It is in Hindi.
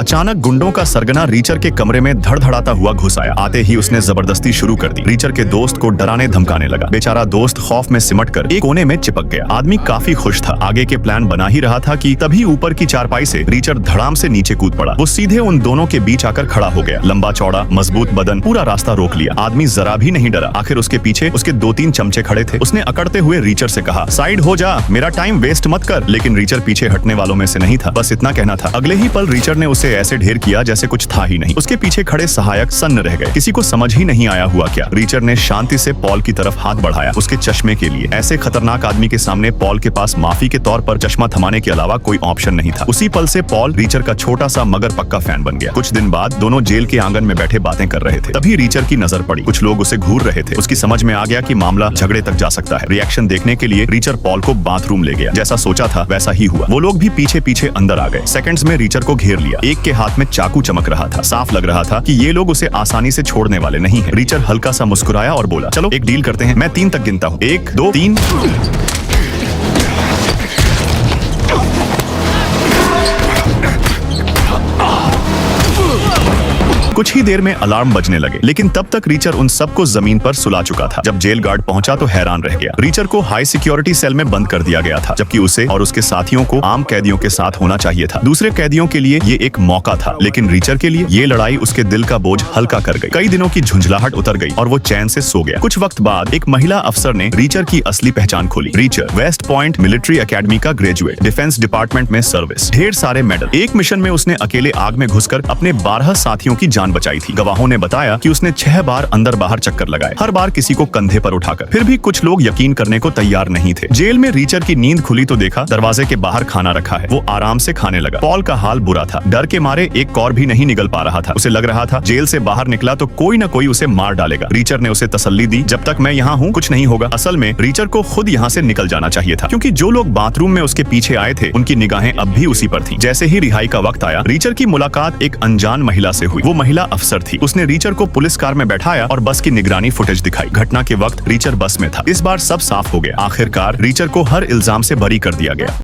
अचानक गुंडों का सरगना रीचर के कमरे में धड़धड़ाता हुआ घुस आया। आते ही उसने जबरदस्ती शुरू कर दी। रीचर के दोस्त को डराने धमकाने लगा। बेचारा दोस्त खौफ में सिमटकर एक कोने में चिपक गया। आदमी काफी खुश था, आगे के प्लान बना ही रहा था कि तभी ऊपर की चारपाई से रीचर धड़ाम से नीचे कूद पड़ा। वो सीधे उन दोनों के बीच आकर खड़ा हो गया। लंबा चौड़ा मजबूत बदन, पूरा रास्ता रोक लिया। आदमी जरा भी नहीं डरा। आखिर उसके पीछे उसके 2-3 चमचे खड़े थे। उसने अकड़ते हुए रीचर से कहा, साइड हो जा, मेरा टाइम वेस्ट मत कर। लेकिन रीचर पीछे हटने वालों में से नहीं था। बस इतना कहना था। अगले ही पल रीचर ने उसे ऐसे ढेर किया जैसे कुछ था ही नहीं। उसके पीछे खड़े सहायक सन्न रह गए। किसी को समझ ही नहीं आया हुआ क्या। रीचर ने शांति से पॉल की तरफ हाथ बढ़ाया, उसके चश्मे के लिए। ऐसे खतरनाक आदमी के सामने पॉल के पास माफी के तौर पर चश्मा थमाने के अलावा कोई ऑप्शन नहीं था। उसी पल से पॉल रीचर का छोटा सा मगर पक्का फैन बन गया। कुछ दिन बाद दोनों जेल के आंगन में बैठे बातें कर रहे थे। तभी रीचर की नजर पड़ी। कुछ लोग उसे घूर रहे थे। उसकी समझ में आ गया कि मामला झगड़े तक जा सकता है। रिएक्शन देखने के लिए रीचर पॉल को बाथरूम ले गया। जैसा सोचा था वैसा ही हुआ। वो लोग भी पीछे पीछे अंदर आ गए। सेकंड्स में रीचर को घेर लिया। एक के हाथ में चाकू चमक रहा था। साफ लग रहा था कि ये लोग उसे आसानी से छोड़ने वाले नहीं है। रीचर हल्का सा मुस्कुराया और बोला, चलो एक डील करते हैं। मैं 3 तक गिनता हूँ। 1, 2, 3। कुछ ही देर में अलार्म बजने लगे, लेकिन तब तक रीचर उन सबको जमीन पर सुला चुका था। जब जेल गार्ड पहुंचा तो हैरान रह गया। रीचर को हाई सिक्योरिटी सेल में बंद कर दिया गया था, जबकि उसे और उसके साथियों को आम कैदियों के साथ होना चाहिए था। दूसरे कैदियों के लिए ये एक मौका था, लेकिन रीचर के लिए ये लड़ाई उसके दिल का बोझ हल्का कर गई। कई दिनों की झुंझलाहट उतर गई और वो चैन से सो गया। कुछ वक्त बाद एक महिला अफसर ने रीचर की असली पहचान खोली। Reacher West Point military academy का ग्रेजुएट, डिफेंस डिपार्टमेंट में सर्विस, ढेर सारे मेडल। एक मिशन में उसने अकेले आग में घुसकर अपने 12 साथियों की जान बचाई थी। गवाहों ने बताया कि उसने 6 बार अंदर बाहर चक्कर लगाए, हर बार किसी को कंधे पर उठाकर। फिर भी कुछ लोग यकीन करने को तैयार नहीं थे। जेल में रीचर की नींद खुली तो देखा दरवाजे के बाहर खाना रखा है। वो आराम से खाने लगा। पॉल का हाल बुरा था। डर के मारे एक कौर भी नहीं निकल पा रहा था। उसे लग रहा था जेल से बाहर निकला तो कोई न कोई उसे मार डालेगा। रीचर ने उसे तसल्ली दी, जब तक मैं यहाँ हूँ कुछ नहीं होगा। असल में रीचर को खुद यहाँ से निकल जाना चाहिए था, क्योंकि जो लोग बाथरूम में उसके पीछे आए थे उनकी निगाहें अब भी उसी पर थी। जैसे ही रिहाई का वक्त आया, रीचर की मुलाकात एक अनजान महिला से हुई। वो महिला अफसर थी। उसने रीचर को पुलिस कार में बैठाया और बस की निगरानी फुटेज दिखाई। घटना के वक्त रीचर बस में था। इस बार सब साफ हो गया। आखिरकार रीचर को हर इल्जाम से बरी कर दिया गया।